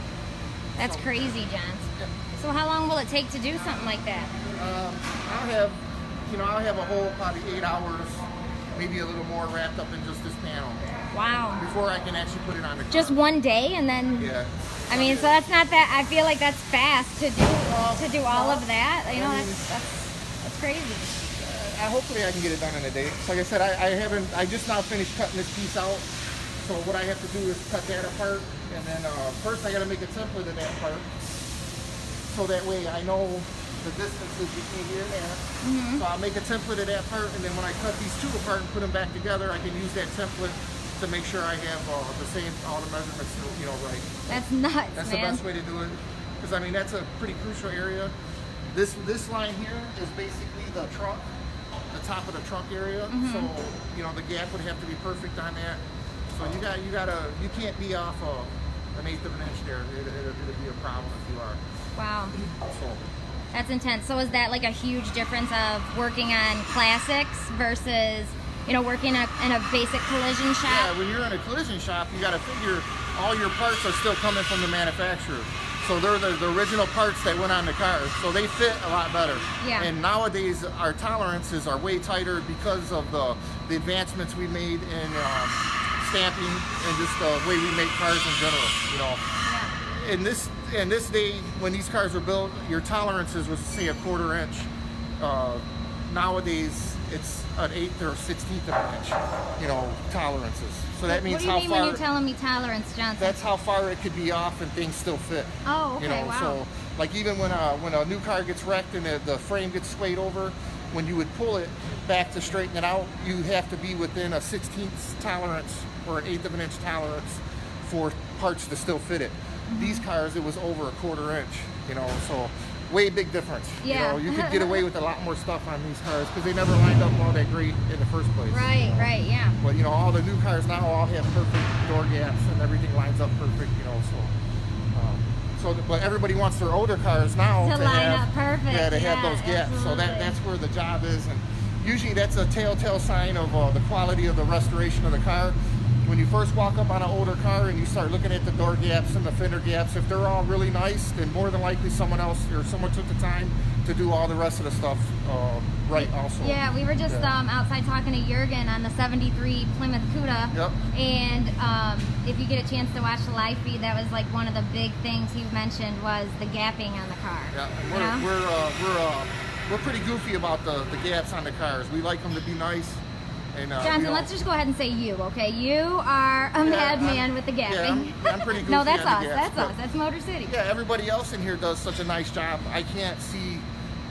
That's crazy, John. So how long will it take to do something like that? I'll have a whole probably 8 hours, maybe a little more wrapped up in just this panel. Wow. Before I can actually put it on the car. Just one day and then? Yeah. I mean, so that's not that, I feel like that's fast to do all of that. You know, that's crazy. Hopefully I can get it done in a day. Like I said, I just now finished cutting this piece out. So what I have to do is cut that apart, and then first I got to make a template of that part. So that way I know the distances between here and there. Mm-hmm. So I'll make a template of that part, and then when I cut these two apart and put them back together, I can use that template to make sure I have all the measurements, right. That's nuts, That's man. the best way to do it, because I mean that's a pretty crucial area. This line here is basically the trunk, the top of the trunk area. Mm-hmm. So the gap would have to be perfect on that. So you can't be off an eighth of an inch there. It'd be a problem if you are. Wow. So. That's intense. So is that like a huge difference of working on classics versus, working in a basic collision shop? Yeah, when you're in a collision shop, you got to figure all your parts are still coming from the manufacturer. So they're the original parts that went on the car. So they fit a lot better. Yeah. And nowadays, our tolerances are way tighter because of the advancements we made in stamping and just the way we make cars in general. Yeah. In this day, when these cars were built, your tolerances was say a 1/4 inch. Nowadays, it's an 1/8 or 1/16 of an inch, tolerances. So that means how far. What do you mean when you're telling me tolerance, Johnson? That's how far it could be off and things still fit. Oh, okay, wow. So like even when a new car gets wrecked and the frame gets swayed over, when you would pull it back to straighten it out, you have to be within a 1/16 tolerance or an 1/8 of an inch tolerance for parts to still fit it. Mm-hmm. These cars, it was over a 1/4 inch, so way big difference. Yeah. You could get away with a lot more stuff on these cars because they never lined up all that great in the first place. Right, yeah. But all the new cars now all have perfect door gaps and everything lines up perfect, but everybody wants their older cars now to line up perfect. Yeah, to have those gaps. Absolutely. So that's where the job is, and usually that's a telltale sign of the quality of the restoration of the car. When you first walk up on an older car and you start looking at the door gaps and the fender gaps, if they're all really nice, then more than likely someone took the time to do all the rest of the stuff right also. Yeah, we were just outside talking to Juergen on the 73 Plymouth Cuda. Yep. And if you get a chance to watch the live feed, that was like one of the big things he mentioned was the gapping on the car. Yeah, and we're pretty goofy about the gaps on the cars. We like them to be nice. And, Johnson, let's just go ahead and say you, okay? You are a madman with the gapping. Yeah, I'm pretty goofy. No, that's on us. the gaps, That's us. That's Motor City. Yeah, everybody else in here does such a nice job. I can't see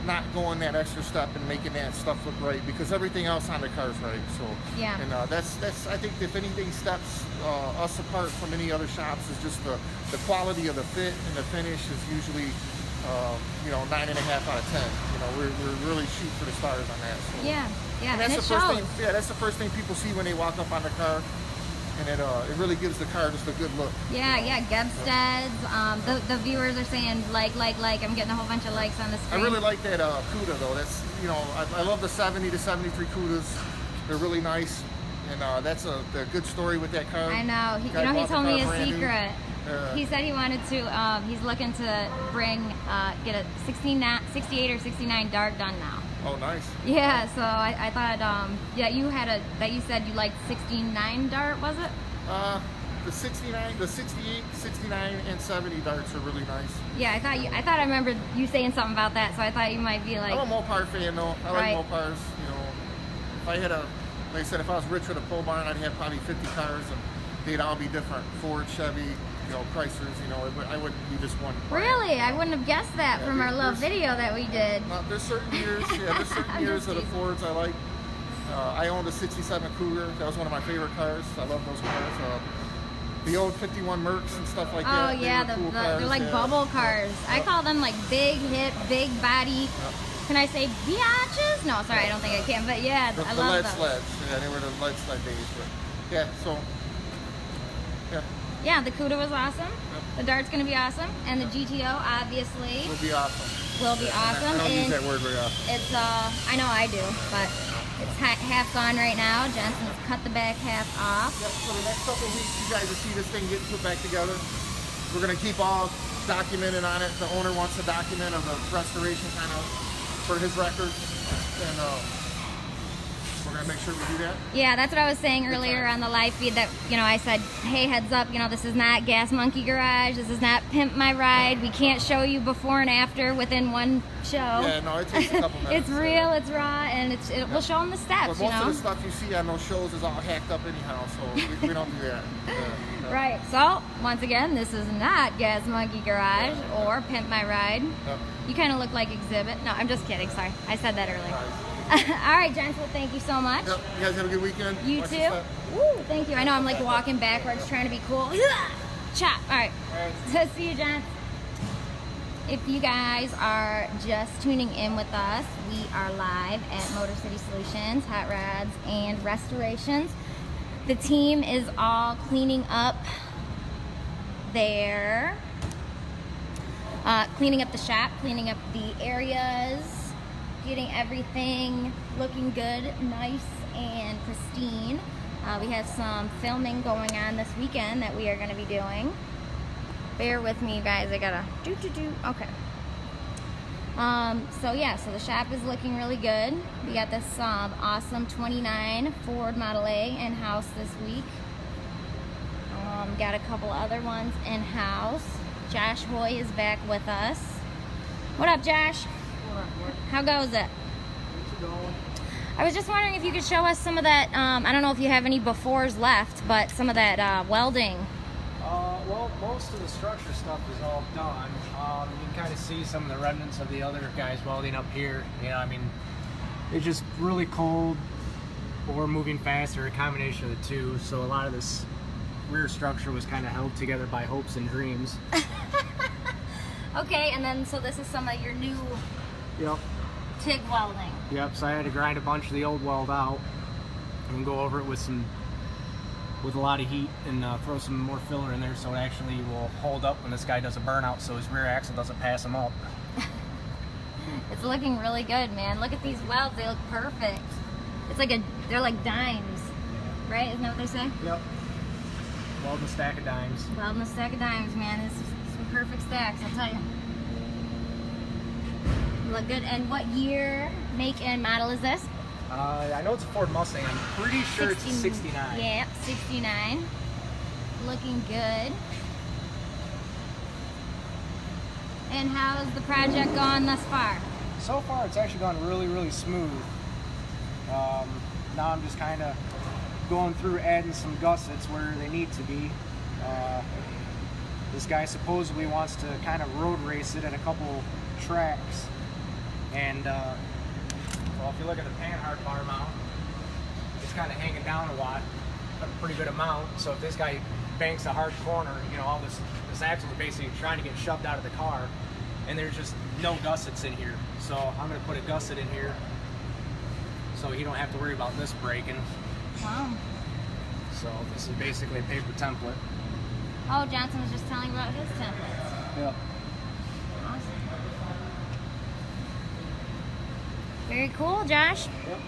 not going that extra step and making that stuff look right because everything else on the car is right. So yeah, and that's I think if anything steps us apart from any other shops is just the quality of the fit and the finish is usually 9.5 out of 10. We're really shoot for the stars on that. So. Yeah. And that's the first thing. Yeah, that's the first thing people see when they walk up on the car, and it really gives the car just a good look. Yeah. Gebsteds. The viewers are saying like. I'm getting a whole bunch of likes on the screen. I really like that Cuda though. That's I love the 70 to 73 Cudas. They're really nice, and that's a good story with that car. I know. He told me a secret. He said he wanted to. He's looking to get a 68 or 69 dart done now. Oh, nice. Yeah, so I thought, you said you liked 69 dart, was it? The 69, the 68, 69, and 70 darts are really nice. Yeah, I thought I remembered you saying something about that, so I thought you might be like. I'm a Mopar fan though. I like Mopars. If I had like I said, if I was rich with a pole barn, I'd have probably 50 cars, and they'd all be different. Ford, Chevy, Chryslers. I wouldn't be just one brand. Really? I wouldn't have guessed that from our little video that we did. There's certain years, there's certain years of the Fords I like. I owned a '67 Cougar. That was one of my favorite cars. I love those cars. The old '51 Mercs and stuff like that. Oh yeah, they're like bubble cars. I call them like big hip, big body. Can I say biatches? No, sorry, I don't think I can. But yeah, I the love lead those. sleds. Yeah, they were the lead sled days. But yeah, so yeah. Yeah, the Cuda was awesome. The Dart's gonna be awesome, and the GTO obviously It'll be awesome. will be awesome. I don't use And that word very often. it's I know I do, but it's half gone right now. Jensen's cut the back half off. Yep, so the next couple of weeks, you guys will see this thing getting put back together. We're gonna keep all documented on it. The owner wants to document of the restoration kind of for his records, and we're gonna make sure we do that. Yeah, that's what I was saying earlier on the live feed that, I said, hey, heads up, this is not Gas Monkey Garage. This is not Pimp My Ride. We can't show you before and after within one show. Yeah, no, it takes a couple minutes. It's real, it's raw, and we'll show them the steps, But most of the stuff you see on those shows is all hacked up anyhow, so we don't do that. Right, so, once again, this is not Gas Monkey Garage or Pimp My Ride. You kind of look like Exhibit. No, I'm just kidding, sorry. I said that earlier. All right, gents, well, thank you so much. Yep. You guys have a good weekend. You Watch too. your step. Woo, thank you. I know I'm like walking backwards trying to be cool. Chop. All right. So see you, gents. If you guys are just tuning in with us, we are live at Motor City Solutions, Hot Rods and Restorations. The team is all cleaning up there, cleaning up the shop, cleaning up the areas, getting everything looking good, nice and pristine. We have some filming going on this weekend that we are going to be doing. Bear with me, you guys. I gotta okay. So the shop is looking really good. We got this awesome 29 Ford Model A in house this week. Got a couple other ones in house. Josh Hoy is back with us. What up, Josh? How goes it? I was just wondering if you could show us some of that, I don't know if you have any befores left, but some of that welding. Well, most of the structure stuff is all done. You can kind of see some of the remnants of the other guys welding up here. It's just really cold or moving fast, or a combination of the two. So a lot of this rear structure was kind of held together by hopes and dreams. Okay, and then so this is some of your new TIG welding. Yep, so I had to grind a bunch of the old weld out and go over it with a lot of heat and throw some more filler in there so it actually will hold up when this guy does a burnout so his rear axle doesn't pass him up. It's looking really good, man. Look at these welds, they look perfect. It's like they're like dimes, right? Isn't that what they say? Yep. Welding a stack of dimes. Welding a stack of dimes, man. It's some perfect stacks, I'll tell you. Look good. And what year, make, and model is this? I know it's a Ford Mustang. I'm pretty sure it's a 69. Yeah, 69. Looking good. And how's the project gone thus far? So far, it's actually gone really, really smooth. Now I'm just kind of going through adding some gussets where they need to be. This guy supposedly wants to kind of road race it at a couple tracks. And well, if you look at the panhard bar mount, it's kind of hanging down a lot, a pretty good amount. So if this guy banks a hard corner, all this axle is basically trying to get shoved out of the car, and there's just no gussets in here. So I'm going to put a gusset in here so you don't have to worry about this breaking. Wow. So this is basically a paper template. Oh, Johnson was just telling about his templates. Yep. Awesome. Very cool, Josh. Yep.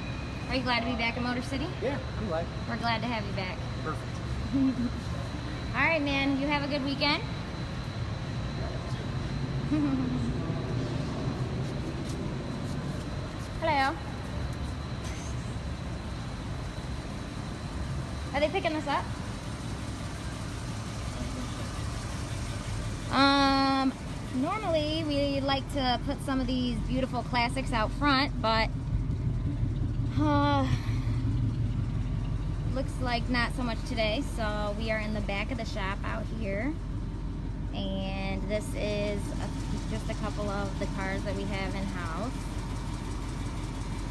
Are you glad to be back in Motor City? Yeah, I'm glad. We're glad to have you back. Perfect. All right, man. You have a good weekend. Hello. Are they picking this up? Normally we like to put some of these beautiful classics out front, but looks like not so much today. So we are in the back of the shop out here. And this is just a couple of the cars that we have in-house.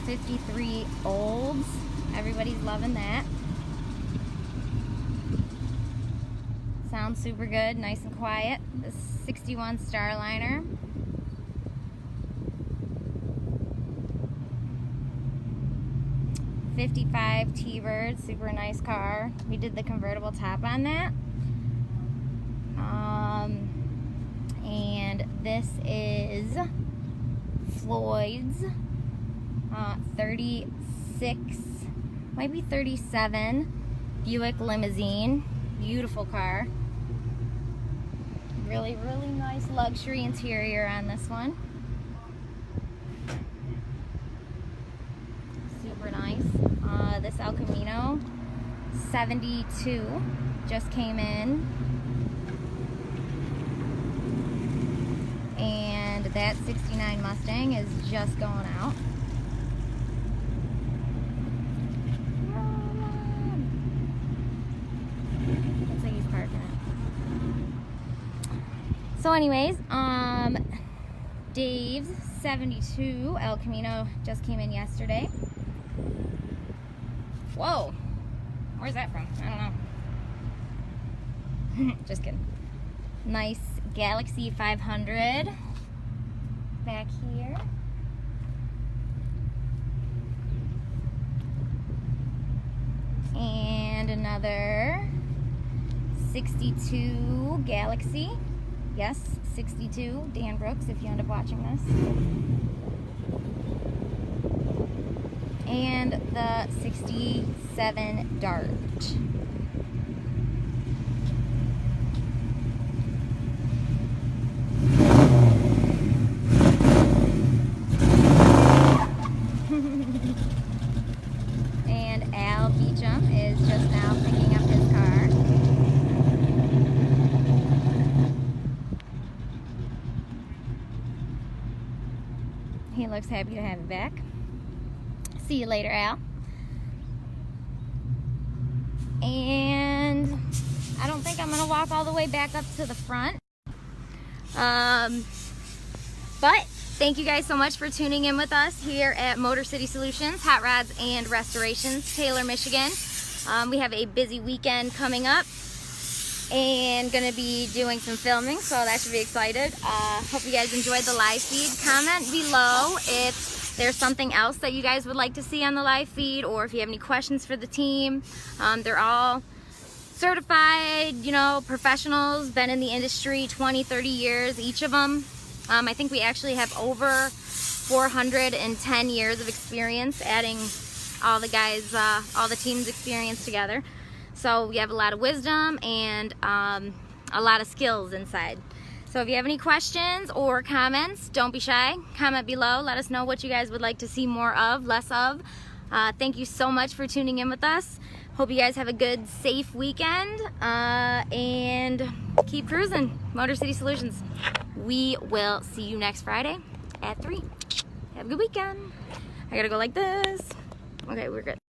53 Olds. Everybody's loving that. Sounds super good, nice and quiet. This 61 Starliner. '55 T-Bird, super nice car. We did the convertible top on that. And this is Floyd's 36, might be 37 Buick Limousine. Beautiful car. Really, really nice luxury interior on this one. Super nice. This El Camino 72 just came in. And that 69 Mustang is just going out. Looks like he's parking it. So anyways, Dave's 72 El Camino just came in yesterday. Whoa, where's that from? I don't know. Just kidding. Nice Galaxy 500 back here. And another 62 Galaxy. Yes, 62, Dan Brooks, if you end up watching this. And the 67 Dart. And Al Beecham is just now picking up his car. He looks happy to have it back. See you later, Al. And I don't think I'm gonna walk all the way back up to the front. But thank you guys so much for tuning in with us here at Motor City Solutions, Hot Rods and Restorations, Taylor, Michigan. We have a busy weekend coming up and gonna be doing some filming, so that should be excited. Hope you guys enjoyed the live feed. Comment below if there's something else that you guys would like to see on the live feed, or if you have any questions for the team. They're all certified, you know, professionals, been in the industry 20, 30 years, each of them. I think we actually have over 410 years of experience, adding all the guys, all the team's experience together. So we have a lot of wisdom and a lot of skills inside. So if you have any questions or comments, don't be shy. Comment below. Let us know what you guys would like to see more of, less of. Thank you so much for tuning in with us. Hope you guys have a good, safe weekend. And keep cruising. Motor City Solutions. We will see you next Friday at 3. Have a good weekend. I gotta go like this. Okay, we're good.